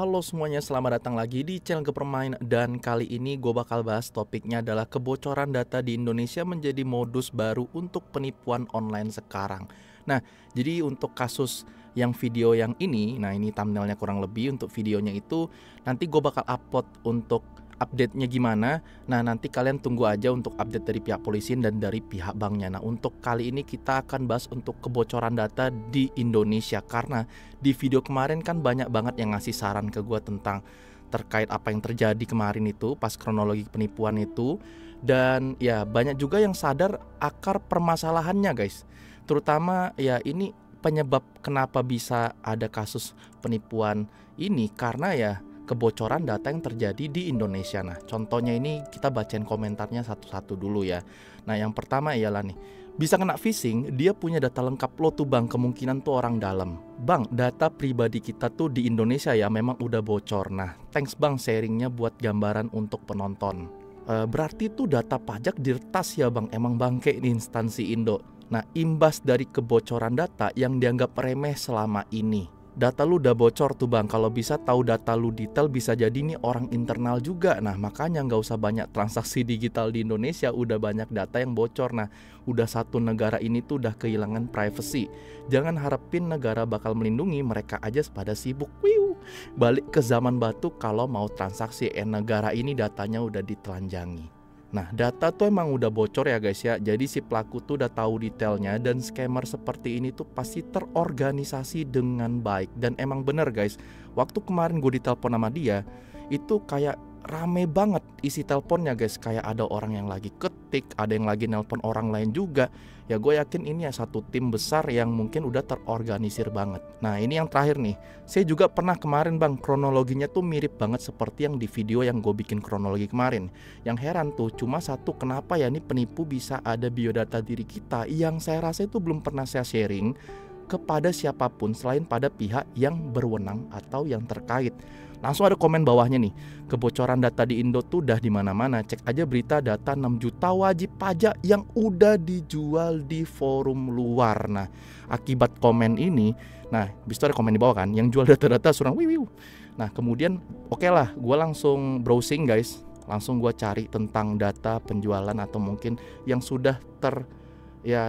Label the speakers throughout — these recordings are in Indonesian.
Speaker 1: Halo semuanya, selamat datang lagi di channel Gepermain. Dan kali ini gue bakal bahas topiknya adalah kebocoran data di Indonesia menjadi modus baru untuk penipuan online sekarang. Nah, jadi untuk kasus yang video yang ini, nah ini thumbnailnya kurang lebih. Untuk videonya itu nanti gue bakal upload untuk update-nya gimana. Nah, nanti kalian tunggu aja untuk update dari pihak polisi dan dari pihak banknya. Nah, untuk kali ini kita akan bahas untuk kebocoran data di Indonesia. Karena di video kemarin kan banyak banget yang ngasih saran ke gue tentang terkait apa yang terjadi kemarin itu pas kronologi penipuan itu. Dan ya banyak juga yang sadar akar permasalahannya guys. Terutama ya ini penyebab kenapa bisa ada kasus penipuan ini karena ya kebocoran data yang terjadi di Indonesia. Nah, contohnya ini kita bacain komentarnya satu-satu dulu ya. Nah, yang pertama ialah nih, bisa kena phishing, dia punya data lengkap lo tuh bang, kemungkinan tuh orang dalam. Bang, data pribadi kita tuh di Indonesia ya memang udah bocor. Nah, thanks bang sharingnya buat gambaran untuk penonton. Berarti tuh data pajak diretas ya bang, emang bangke di instansi Indo. Nah, imbas dari kebocoran data yang dianggap remeh selama ini. Data lu udah bocor tuh bang, kalau bisa tahu data lu detail bisa jadi nih orang internal juga. Nah makanya nggak usah banyak transaksi digital di Indonesia, udah banyak data yang bocor. Nah udah satu negara ini tuh udah kehilangan privacy. Jangan harapin negara bakal melindungi, mereka aja pada sibuk. Balik ke zaman batu kalau mau transaksi, negara ini datanya udah ditelanjangi. Nah, data tuh emang udah bocor ya guys ya. Jadi si pelaku tuh udah tahu detailnya dan scammer seperti ini tuh pasti terorganisasi dengan baik. Dan emang bener guys, waktu kemarin gue ditelepon sama dia, itu kayak rame banget isi teleponnya guys. Kayak ada orang yang lagi ketik, ada yang lagi nelpon orang lain juga. Ya gue yakin ini ya satu tim besar yang mungkin udah terorganisir banget. Nah ini yang terakhir nih, saya juga pernah kemarin bang, kronologinya tuh mirip banget seperti yang di video yang gue bikin kronologi kemarin. Yang heran tuh cuma satu, kenapa ya nih penipu bisa ada biodata diri kita yang saya rasa itu belum pernah saya sharing kepada siapapun selain pada pihak yang berwenang atau yang terkait. Langsung ada komen bawahnya nih, kebocoran data di Indo tuh udah di mana-mana. Cek aja berita data 6 juta wajib pajak yang udah dijual di forum luar. Nah, akibat komen ini, nah, bisa ada komen di bawah kan, yang jual data-data surang wiwiu. Nah, kemudian oke lah, gue langsung browsing guys, langsung gue cari tentang data penjualan atau mungkin yang sudah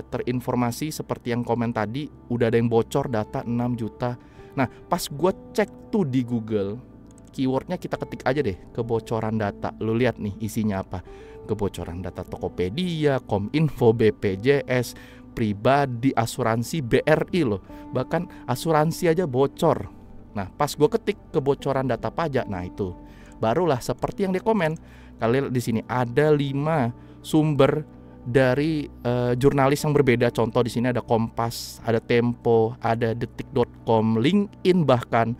Speaker 1: terinformasi seperti yang komen tadi, udah ada yang bocor data 6 juta. Nah, pas gue cek tuh di Google, keywordnya kita ketik aja deh, kebocoran data. Lu lihat nih isinya apa. Kebocoran data Tokopedia, Kominfo, BPJS, pribadi, asuransi, BRI loh. Bahkan asuransi aja bocor. Nah, pas gue ketik kebocoran data pajak, nah itu barulah seperti yang di komen. Kalian di sini ada 5 sumber dari jurnalis yang berbeda. Contoh di sini ada Kompas, ada Tempo, ada detik.com, LinkedIn bahkan.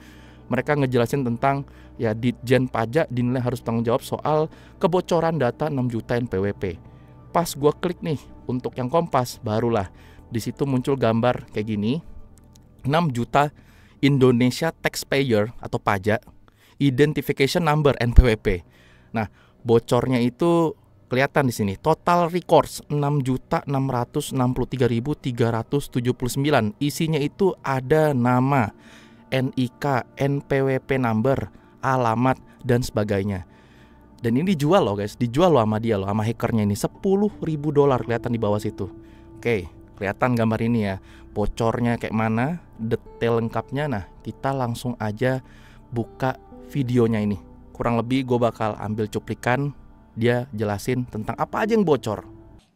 Speaker 1: Mereka ngejelasin tentang ya Ditjen Pajak dinilai harus tanggung jawab soal kebocoran data 6 juta NPWP. Pas gua klik nih untuk yang Kompas, barulah di situ muncul gambar kayak gini. 6 juta Indonesia taxpayer atau pajak identification number NPWP. Nah, bocornya itu kelihatan di sini. Total records 6.663.379. Isinya itu ada nama, NIK, NPWP number, alamat, dan sebagainya. Dan ini dijual loh guys, dijual loh sama dia loh, sama hackernya ini $10.000 kelihatan di bawah situ. Oke, kelihatan gambar ini ya, bocornya kayak mana, detail lengkapnya. Nah, kita langsung aja buka videonya ini. Kurang lebih gue bakal ambil cuplikan, dia jelasin tentang apa aja yang bocor.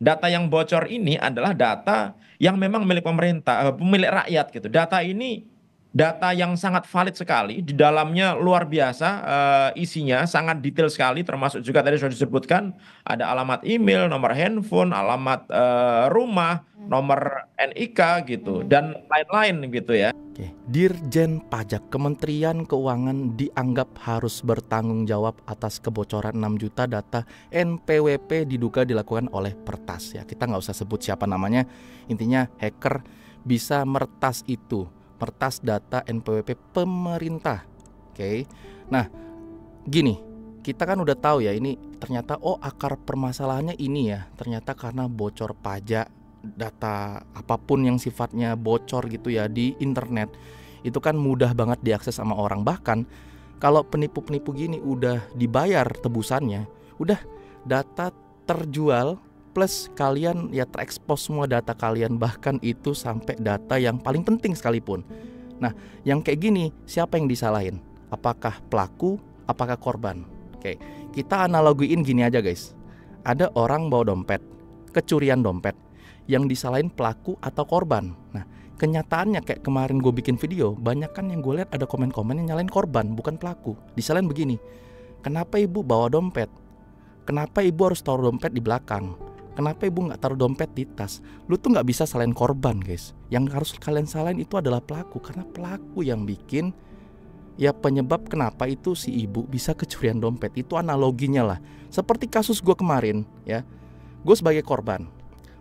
Speaker 2: Data yang bocor ini adalah data yang memang milik pemerintah, milik rakyat gitu. Data ini data yang sangat valid sekali, di dalamnya luar biasa, isinya sangat detail sekali, termasuk juga tadi sudah disebutkan ada alamat email, nomor handphone, alamat rumah, nomor NIK gitu, dan lain-lain gitu ya.
Speaker 1: Oke. Dirjen Pajak Kementerian Keuangan dianggap harus bertanggung jawab atas kebocoran 6 juta data NPWP diduga dilakukan oleh Pertas ya. Kita nggak usah sebut siapa namanya, intinya hacker bisa meretas itu, meretas data NPWP pemerintah. Oke. Nah, gini, kita kan udah tahu ya ini ternyata akar permasalahannya ini ya, ternyata karena bocor pajak, data apapun yang sifatnya bocor gitu ya di internet. Itu kan mudah banget diakses sama orang. Bahkan Kalau penipu-penipu gini udah dibayar tebusannya, udah data terjual plus kalian ya terekspos semua data kalian, bahkan itu sampai data yang paling penting sekalipun. Nah, yang kayak gini siapa yang disalahin? Apakah pelaku, apakah korban? Oke, kita analogiin gini aja guys. Ada orang bawa dompet, kecurian dompet, yang disalahin pelaku atau korban. Nah, kenyataannya kayak kemarin gue bikin video, banyak kan yang gue lihat ada komen-komen yang nyalain korban, bukan pelaku. Disalahin begini, kenapa ibu bawa dompet? Kenapa ibu harus taruh dompet di belakang? Kenapa ibu nggak taruh dompet di tas? Lu tuh nggak bisa salahin korban guys. Yang harus kalian salahin itu adalah pelaku, karena pelaku yang bikin ya penyebab kenapa itu si ibu bisa kecurian dompet. Itu analoginya lah. Seperti kasus gue kemarin ya, gue sebagai korban.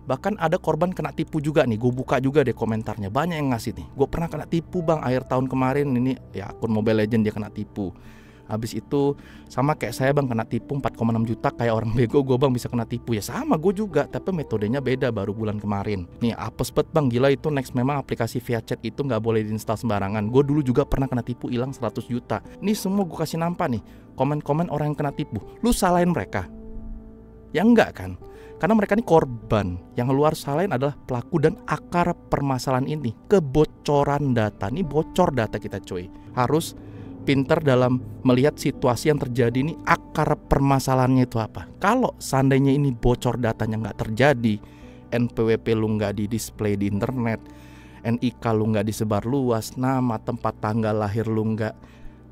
Speaker 1: Bahkan ada korban kena tipu juga nih. Gue buka juga deh komentarnya, banyak yang ngasih nih. Gue pernah kena tipu bang, akhir tahun kemarin ini ya akun Mobile Legends dia kena tipu. Habis itu sama kayak saya bang, kena tipu 4,6 juta kayak orang bego. Gue bang bisa kena tipu, ya sama gue juga, tapi metodenya beda. Baru bulan kemarin nih apes bet bang, gila itu next. Memang aplikasi via chat itu gak boleh diinstal sembarangan. Gue dulu juga pernah kena tipu, hilang 100 juta. Ini semua gue kasih nampak nih komen-komen orang yang kena tipu. Lu salahin mereka? Ya enggak kan, karena mereka ini korban. Yang lu harus salahin adalah pelaku dan akar permasalahan ini, kebocoran data. Ini bocor data kita coy. Harus pinter dalam melihat situasi yang terjadi ini, akar permasalahannya itu apa. Kalau seandainya ini bocor datanya nggak terjadi, NPWP lu nggak di display di internet, NIK lu nggak disebar luas, nama tempat tanggal lahir lu nggak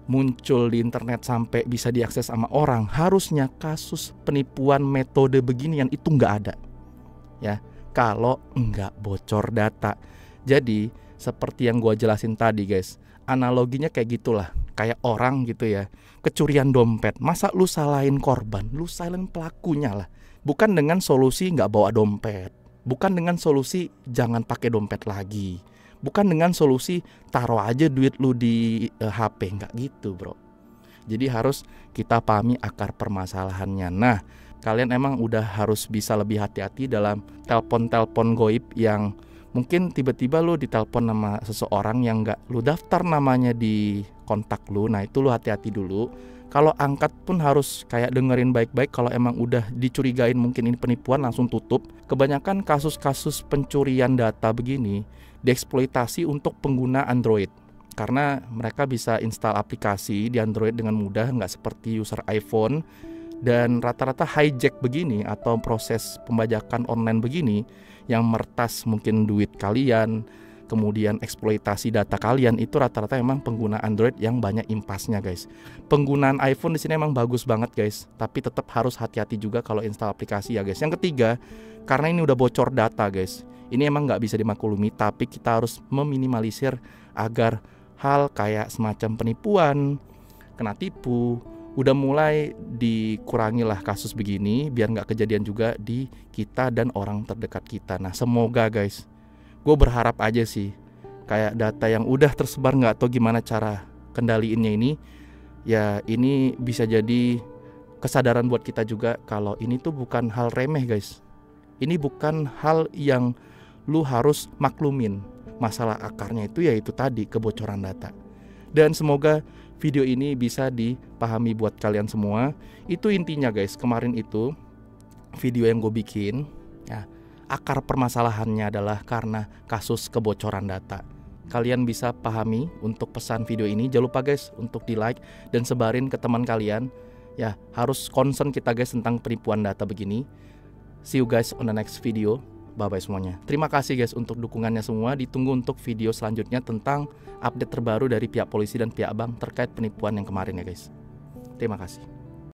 Speaker 1: muncul di internet sampai bisa diakses sama orang, harusnya kasus penipuan metode beginian itu nggak ada ya, kalau nggak bocor data. Jadi seperti yang gua jelasin tadi guys, analoginya kayak gitulah, kayak orang gitu ya, kecurian dompet. Masa lu salahin korban? Lu salahin pelakunya lah. Bukan dengan solusi nggak bawa dompet, bukan dengan solusi jangan pakai dompet lagi, bukan dengan solusi taruh aja duit lu di HP. Nggak gitu bro. Jadi harus kita pahami akar permasalahannya. Nah, kalian emang udah harus bisa lebih hati-hati dalam telepon-telepon goib yang mungkin tiba-tiba lu ditelepon sama seseorang yang nggak lu daftar namanya di kontak lu. Nah itu lu hati-hati dulu. Kalau angkat pun harus kayak dengerin baik-baik. Kalau emang udah dicurigain mungkin ini penipuan, langsung tutup. Kebanyakan kasus-kasus pencurian data begini dieksploitasi untuk pengguna Android, karena mereka bisa install aplikasi di Android dengan mudah, nggak seperti user iPhone. Dan rata-rata hijack begini atau proses pembajakan online begini yang meretas mungkin duit kalian, kemudian eksploitasi data kalian, itu rata-rata memang pengguna Android yang banyak impasnya guys. Penggunaan iPhone di sini emang bagus banget guys, tapi tetap harus hati-hati juga kalau install aplikasi ya guys. Yang ketiga, karena ini udah bocor data guys, ini emang nggak bisa dimaklumi, tapi kita harus meminimalisir agar hal kayak semacam penipuan, kena tipu, udah mulai dikurangi lah kasus begini, biar nggak kejadian juga di kita dan orang terdekat kita. Nah semoga guys, gue berharap aja sih kayak data yang udah tersebar nggak tahu gimana cara kendaliinnya ini, ya ini bisa jadi kesadaran buat kita juga kalau ini tuh bukan hal remeh guys. Ini bukan hal yang lu harus maklumin. Masalah akarnya itu yaitu tadi kebocoran data. Dan semoga video ini bisa dipahami buat kalian semua. Itu intinya guys, kemarin itu video yang gue bikin ya, akar permasalahannya adalah karena kasus kebocoran data. Kalian bisa pahami untuk pesan video ini. Jangan lupa guys untuk di like dan sebarin ke teman kalian. Ya harus concern kita guys tentang penipuan data begini. See you guys on the next video. Bye-bye semuanya. Terima kasih guys untuk dukungannya semua. Ditunggu untuk video selanjutnya tentang update terbaru dari pihak polisi dan pihak bank terkait penipuan yang kemarin ya guys. Terima kasih.